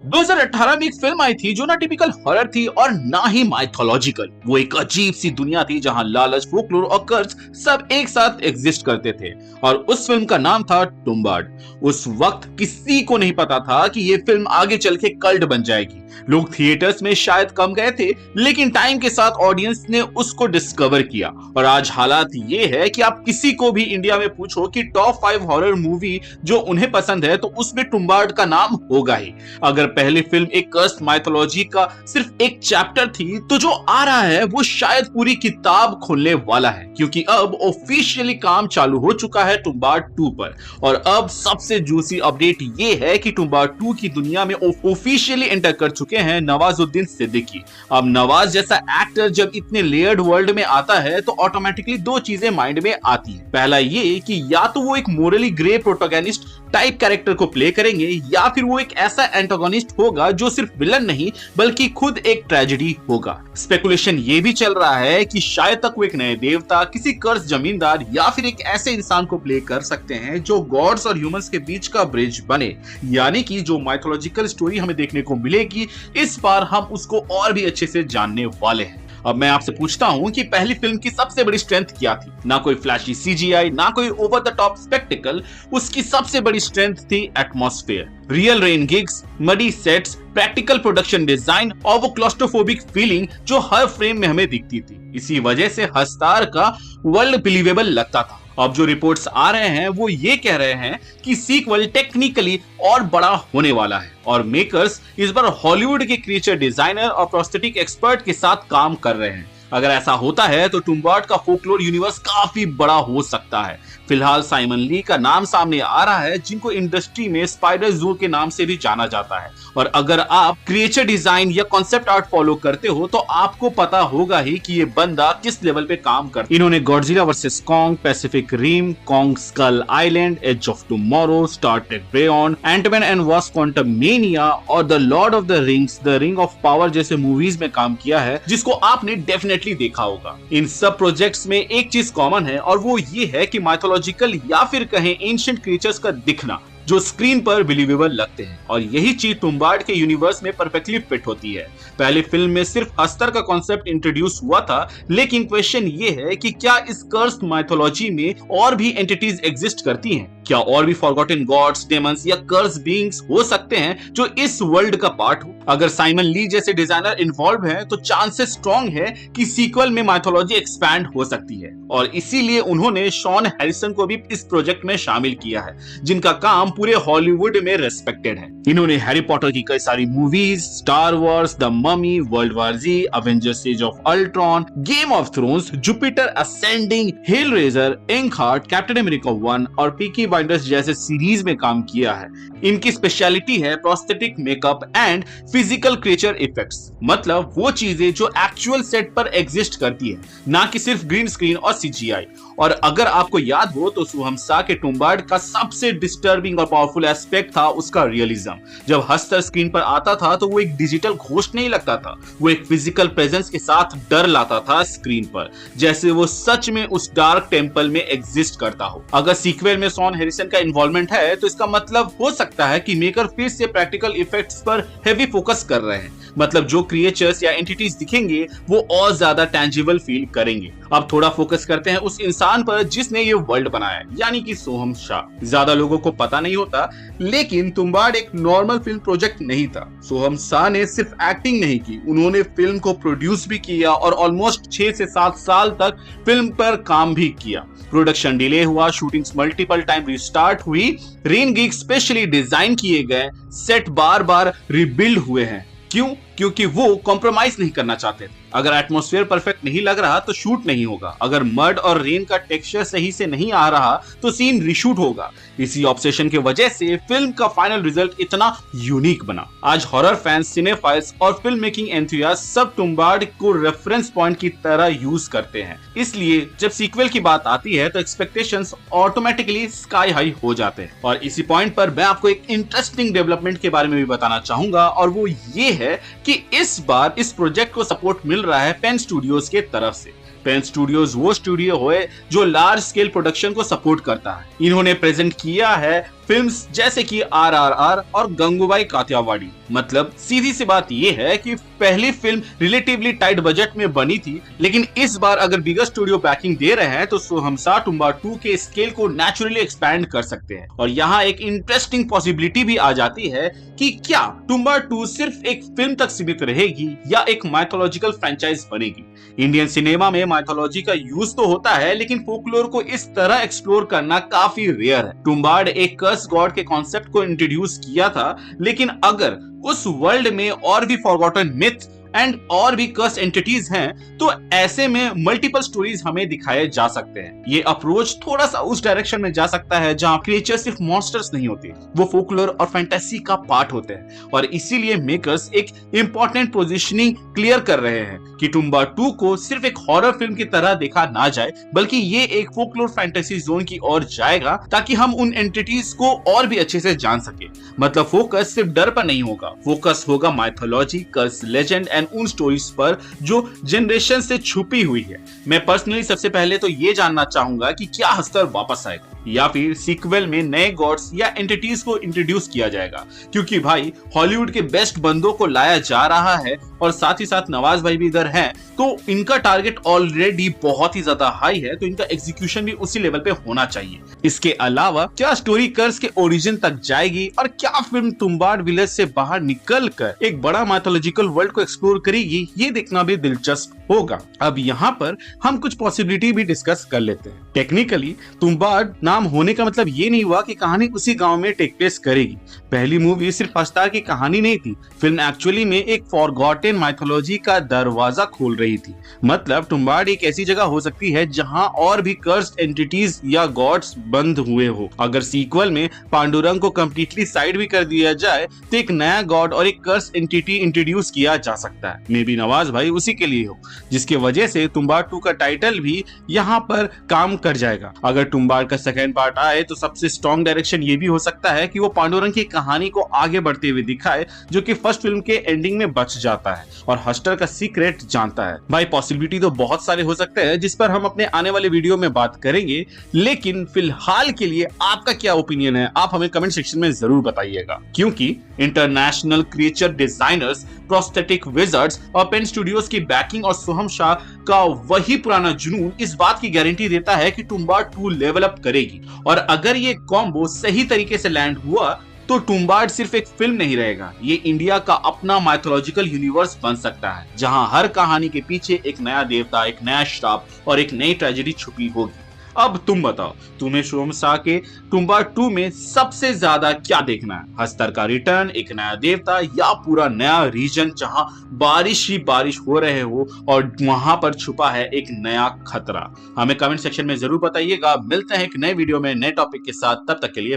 2018 में एक फिल्म आई थी जो ना टिपिकल हॉरर थी और ना ही माइथोलॉजिकल। वो एक अजीब सी दुनिया थी जहां लालच, फोकलोर और कर्स सब एक साथ एग्जिस्ट करते थे और उस फिल्म का नाम था टुम्बाड। उस वक्त किसी को नहीं पता था कि ये फिल्म आगे चल के कल्ट बन जाएगी। लोग थिएटर्स में शायद कम गए थे, लेकिन टाइम के साथ ऑडियंस ने उसको डिस्कवर किया और आज हालात ये है कि आप किसी को भी इंडिया में पूछो कि टॉप 5 हॉरर मूवी जो उन्हें पसंद है तो उसमें टुम्बाड का नाम होगा ही। अगर पहली फिल्म एक कर्स्ड माइथोलॉजी का सिर्फ एक चैप्टर थी, तो जो आ रहा है वो शायद पूरी किताब खोलने वाला है, क्योंकि अब ऑफिशियली काम चालू हो चुका है टुम्बाड 2 पर। और अब सबसे जूसी अपडेट ये है कि टुम्बाड 2 की दुनिया में ऑफिशियली एंटर कर चुके हैं नवाजुद्दीन सिद्दीकी। अब नवाज जैसा एक्टर जब इतने लेयर्ड वर्ल्ड में आता है तो ऑटोमेटिकली दो चीजें माइंड में आती है। पहला ये कि या तो वो एक morally grey protagonist type character को प्ले करेंगे, या फिर वो एक ऐसा एंटागोनिस्ट होगा जो सिर्फ विलन नहीं बल्कि खुद एक ट्रेजेडी होगा। स्पेकुलेशन ये भी चल रहा है कि शायद तक वो एक नए देवता, किसी कर्स जमींदार या फिर एक ऐसे इंसान को प्ले कर सकते हैं जो गॉड्स और ह्यूमंस के बीच का ब्रिज बने। यानी कि जो माइथोलॉजिकल स्टोरी हमें देखने को मिलेगी, इस बार हम उसको और भी अच्छे से जानने वाले हैं। अब मैं आपसे पूछता हूं कि पहली फिल्म की सबसे बड़ी स्ट्रेंथ क्या थी? ना कोई फ्लैशी सीजीआई, ना कोई ओवर द टॉप स्पेक्टिकल। उसकी सबसे बड़ी स्ट्रेंथ थी atmosphere, real rain gigs, muddy sets, practical production design और वो क्लॉस्ट्रोफोबिक फीलिंग जो हर फ्रेम में हमें दिखती थी। इसी वजह से हस्तार का वर्ल्ड बिलीवेबल लगता था। अब जो रिपोर्ट्स आ रहे हैं वो ये कह रहे हैं कि सीक्वल टेक्निकली और बड़ा होने वाला है और मेकर्स इस बार हॉलीवुड के क्रिएचर डिजाइनर और प्रोस्थेटिक एक्सपर्ट के साथ काम कर रहे हैं। अगर ऐसा होता है तो टुम्बाड का फोकलोर यूनिवर्स काफी बड़ा हो सकता है। फिलहाल साइमन ली का नाम सामने आ रहा है, जिनको इंडस्ट्री में स्पाइडर जू के नाम से भी जाना जाता है। और अगर आप क्रिएचर डिजाइन या कॉन्सेप्ट आर्ट फॉलो करते हो तो आपको पता होगा ही कि ये बंदा किस लेवल पे काम करता है। इन्होंने Godzilla versus Kong, Pacific Rim, Kong Skull Island, edge of tomorrow, Star Trek beyond, Antman and Wasp Quantumania और the Lord of the Rings, the Ring of Power जैसे मूवीज में काम किया है, जिसको आपने डेफिनेटली देखा होगा। इन सब प्रोजेक्ट्स में एक चीज कॉमन है और वो ये है कि माइथोलॉजिकल या फिर कहें एंशिएंट क्रिएचर्स का दिखना जो स्क्रीन पर बिलीवेबल लगते हैं, और यही चीज टुम्बाड के यूनिवर्स में परफेक्टली फिट होती है। पहली फिल्म में सिर्फ हस्तर का कॉन्सेप्ट इंट्रोड्यूस हुआ था, लेकिन क्वेश्चन ये है कि क्या इस कर्स्ड माइथोलॉजी में और भी एंटिटीज एग्जिस्ट करती हैं? क्या और भी फॉरगॉटन गॉड्स, डेमंस या कर्स बीइंग्स हो सकते हैं जो इस वर्ल्ड का पार्ट हो? अगर साइमन ली जैसे डिजाइनर इन्वॉल्व हैं, तो चांसेस स्ट्रॉन्ग है कि सीक्वल में माइथोलॉजी एक्सपैंड हो सकती है और इसीलिए उन्होंने शॉन हैरिसन को भी इस प्रोजेक्ट में शामिल किया है, जिनका काम पूरे हॉलीवुड में रेस्पेक्टेड है। इन्होंने हैरी पॉटर की कई सारी movies, Star Wars, the Mummy, World War G, Avengers Age of Ultron, Game of Thrones, Jupiter Ascending, Hellraiser, Inkheart, Captain America 1 और पीकी ब्लाइंडर्स जैसे सीरीज में काम किया है। इनकी स्पेशलिटी है prosthetic makeup and physical creature effects, मतलब वो चीजें जो एक्चुअल सेट पर एग्जिस्ट करती है, ना कि सिर्फ ग्रीन स्क्रीन और सीजीआई। और अगर आपको याद हो तो सुहमसा के टुम्बाड का सबसे डिस्टर्बिंग और पावरफुल एस्पेक्ट था उसका रियलिज्म। जब हस्तर स्क्रीन पर आता था तो वो एक डिजिटल घोस्ट नहीं लगता था, वो एक फिजिकल प्रेजेंस के साथ डर लाता था स्क्रीन पर, जैसे वो सच में उस डार्क टेंपल में एग्जिस्ट करता हो। अगर सीक्वल में शॉन हैरिसन का इन्वॉल्वमेंट है तो इसका मतलब हो सकता है कि मेकर फिर से प्रैक्टिकल इफेक्ट्स पर हेवी फोकस कर रहे हैं, मतलब जो क्रिएचर्स या एंटिटीज दिखेंगे वो और ज्यादा टेंजिबल फील करेंगे। अब थोड़ा फोकस करते हैं उस इंसान पर जिसने ये वर्ल्ड बनाया, यानी कि सोहम शाह। ज्यादा लोगों को पता नहीं होता, लेकिन टुम्बाड एक नॉर्मल फिल्म प्रोजेक्ट नहीं था। सोहम शाह ने सिर्फ एक्टिंग नहीं की, उन्होंने फिल्म को प्रोड्यूस भी किया और ऑलमोस्ट 6 से 7 साल तक फिल्म पर काम भी किया। प्रोडक्शन डिले हुआ, शूटिंग्स मल्टीपल टाइम रिस्टार्ट हुई, रेन गिग स्पेशली डिजाइन किए गए, सेट बार बार रिबिल्ड हुए हैं। क्यों? क्योंकि वो कॉम्प्रोमाइज नहीं करना चाहते थे। अगर एटमॉस्फेयर परफेक्ट नहीं लग रहा तो शूट नहीं होगा, अगर मड और रेन का टेक्सचर सही से नहीं आ रहा तो सीन रीशूट होगा। इसी ऑब्सेशन की वजह से फिल्म का फाइनल रिजल्ट इतना यूनिक बना। आज हॉरर फैंस, सिनेफाइल्स और फिल्म मेकिंग एंथुसियास्ट सब टुम्बाड को रेफरेंस पॉइंट की तरह यूज करते हैं। इसलिए जब सीक्वल की बात आती है तो एक्सपेक्टेशंस ऑटोमेटिकली स्काई हाई हो जाते हैं। और इसी पॉइंट पर मैं आपको एक इंटरेस्टिंग डेवलपमेंट के बारे में भी बताना चाहूंगा, और वो ये है कि इस बार इस प्रोजेक्ट को सपोर्ट मिल रहा है पेन स्टूडियोज के तरफ से। पेन स्टूडियोज वो स्टूडियो है जो लार्ज स्केल प्रोडक्शन को सपोर्ट करता है। इन्होंने प्रेजेंट किया है फिल्म्स जैसे कि RRR और गंगूबाई काठियावाड़ी। मतलब सीधी सी बात यह है कि पहली फिल्म रिलेटिवली टाइट बजट में बनी थी, लेकिन इस बार अगर बिगर स्टूडियो बैकिंग दे रहे हैं तो सोहमसा टुम्बा 2 के स्केल को नेचुरली एक्सपैंड कर सकते हैं। और यहाँ एक इंटरेस्टिंग पॉसिबिलिटी भी आ जाती है कि क्या टुम्बा 2 सिर्फ एक फिल्म तक सीमित रहेगी या एक माइथोलॉजिकल फ्रेंचाइज बनेगी। इंडियन सिनेमा में माइथोलॉजी का यूज तो होता है, लेकिन फोकलोर को इस तरह एक्सप्लोर करना काफी रेयर है। टुम्बाड एक कर्स गॉड के कॉन्सेप्ट को इंट्रोड्यूस किया था, लेकिन अगर उस वर्ल्ड में और भी फॉरगॉटन मिथ एंड और भी कर्स एंटिटीज हैं, तो ऐसे में मल्टीपल स्टोरीज हमें दिखाए जा सकते हैं। ये अप्रोच थोड़ा सा उस डायरेक्शन में जा सकता है जहां क्रिएचर सिर्फ मॉन्स्टर्स नहीं होते, वो फोकलोर और फैंटेसी का पार्ट होते हैं। और इसीलिए मेकर्स एक इंपॉर्टेंट पोजीशनिंग क्लियर कर रहे हैं कि टुम्बा 2 को सिर्फ एक हॉरर फिल्म की तरह देखा ना जाए, बल्कि ये एक फोकलोर फैंटेसी जोन की ओर जाएगा, ताकि हम उन एंटिटीज को और भी अच्छे से जान सके। मतलब फोकस सिर्फ डर पर नहीं होगा, फोकस होगा माइथोलॉजी, कर्स, लेजेंड एंड उन स्टोरीज पर जो जनरेशन से छुपी हुई है। मैं पर्सनली सबसे पहले तो ये जानना चाहूंगा कि क्या हस्तर वापस आएगा या फिर सीक्वल में नए गॉड्स या एंटिटीज को इंट्रोड्यूस किया जाएगा, क्योंकि भाई हॉलीवुड के बेस्ट बंदों को लाया जा रहा है और साथ ही साथ नवाज भाई भी इधर हैं, तो इनका टारगेट ऑलरेडी बहुत ही ज्यादा हाई है, तो इनका एग्जीक्यूशन भी उसी लेवल पे होना चाहिए। इसके अलावा क्या स्टोरी कर्स के ओरिजिन तक जाएगी और क्या फिल्म तुम्बाड विलेज से बाहर निकल कर एक बड़ा माइथोलॉजिकल वर्ल्ड को एक्सप्लोर करेगी, ये देखना भी दिलचस्प होगा। अब यहाँ पर हम कुछ पॉसिबिलिटी भी डिस्कस कर लेते हैं। टेक्निकली तुम्बाड नाम होने का मतलब ये नहीं हुआ कि कहानी उसी गांव में टेक प्लेस करेगी। पहली मूवी सिर्फ अस्तार की कहानी नहीं थी, फिल्म एक्चुअली में एक फॉरगॉटन माइथोलॉजी का दरवाजा खोल रही थी। मतलब तुम्बाड एक ऐसी जगह हो सकती है जहां और भी कर्स्ड एंटिटीज या गॉड्स बंद हुए हो। अगर सीक्वल में पांडुरंग को कंप्लीटली साइड भी कर दिया जाए तो एक नया गॉड और एक कर्स्ड एंटिटी इंट्रोड्यूस किया जा सकता है। मे बी नवाज भाई उसी के लिए हो, जिसकी वजह से तुम्बाड 2 का टाइटल भी यहाँ पर काम कर जाएगा। अगर तुम्बाड का सेकेंड पार्ट आए तो सबसे स्ट्रॉन्ग डायरेक्शन ये भी हो सकता है कि वो पांडुरंग की कहानी को आगे बढ़ते हुए दिखाए, जो कि फर्स्ट फिल्म के एंडिंग में बच जाता है और हस्टर का सीक्रेट जानता है। भाई पॉसिबिलिटी तो बहुत सारे हो सकते हैं, जिस पर हम अपने आने वाले वीडियो में बात करेंगे, लेकिन फिलहाल के लिए आपका क्या ओपिनियन है आप हमें कमेंट सेक्शन में जरूर बताइएगा। क्योंकि international creature designers, prosthetic wizards और पेन स्टूडियोज की बैकिंग और सोहमशाह का वही पुराना जुनून इस बात की गारंटी देता है कि टुम्बाड 2 लेवल अप करेगी। और अगर ये कॉम्बो सही तरीके से लैंड हुआ तो टुम्बाड सिर्फ एक फिल्म नहीं रहेगा, ये इंडिया का अपना माइथोलॉजिकल यूनिवर्स बन सकता है, जहां हर कहानी के पीछे एक नया देवता, एक नया श्राप और एक नई ट्रेजेडी छुपी होगी। अब तुम बताओ, तुम्हें सोहमशाह के टुम्बाड 2 में सबसे ज्यादा क्या देखना है? हस्तर का रिटर्न, एक नया देवता, या पूरा नया रीजन जहां बारिश ही बारिश हो रहे हो और वहां पर छुपा है एक नया खतरा? हमें कमेंट सेक्शन में जरूर बताइएगा। मिलते हैं एक नए वीडियो में नए टॉपिक के साथ, तब तक के लिए